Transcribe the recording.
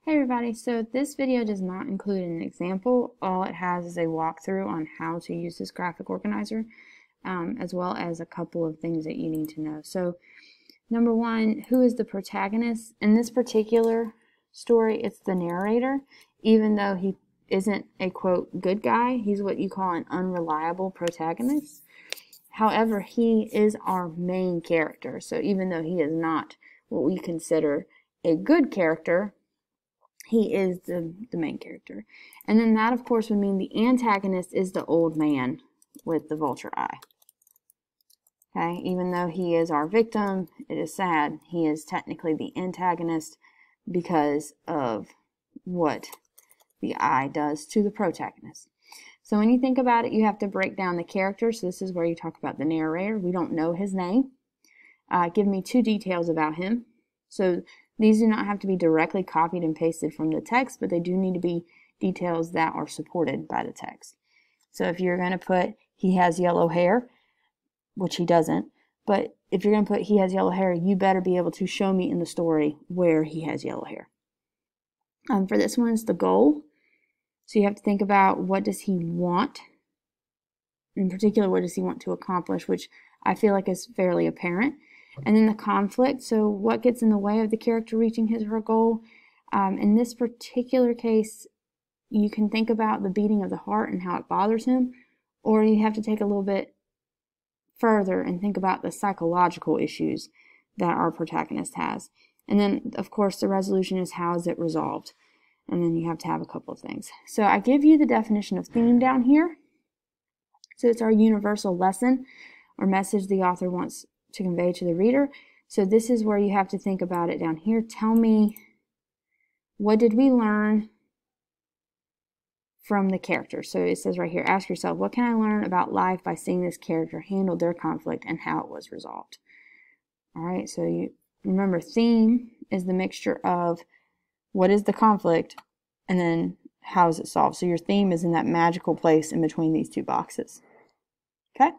Hey everybody, so this video does not include an example. All it has is a walkthrough on how to use this graphic organizer, as well as a couple of things that you need to know. So number one, who is the protagonist? In this particular story, it's the narrator. Even though he isn't a quote good guy, he's what you call an unreliable protagonist. However, he is our main character. So even though he is not what we consider a good character, he is the main character. And then that, of course, would mean the antagonist is the old man with the vulture eye. Okay, even though he is our victim, it is sad, he is technically the antagonist because of what the eye does to the protagonist. So when you think about it, you have to break down the character. So this is where you talk about the narrator. We don't know his name. Give me two details about him. So these do not have to be directly copied and pasted from the text, but they do need to be details that are supported by the text. So if you're going to put he has yellow hair, which he doesn't, but if you're going to put he has yellow hair, you better be able to show me in the story where he has yellow hair. For this one, it's the goal. So you have to think about what does he want. In particular, what does he want to accomplish, which I feel like is fairly apparent. And then the conflict, so what gets in the way of the character reaching his or her goal. In this particular case, you can think about the beating of the heart and how it bothers him, or you have to take a little bit further and think about the psychological issues that our protagonist has. And then, of course, the resolution is how is it resolved. And then you have to have a couple of things. So I give you the definition of theme down here. So it's our universal lesson or message the author wants to convey to the reader. So this is where you have to think about it down here. Tell me, what did we learn from the character? So it says right here, ask yourself, what can I learn about life by seeing this character handle their conflict and how it was resolved? All right, so you remember, theme is the mixture of what is the conflict and then how is it solved. So your theme is in that magical place in between these two boxes. Okay?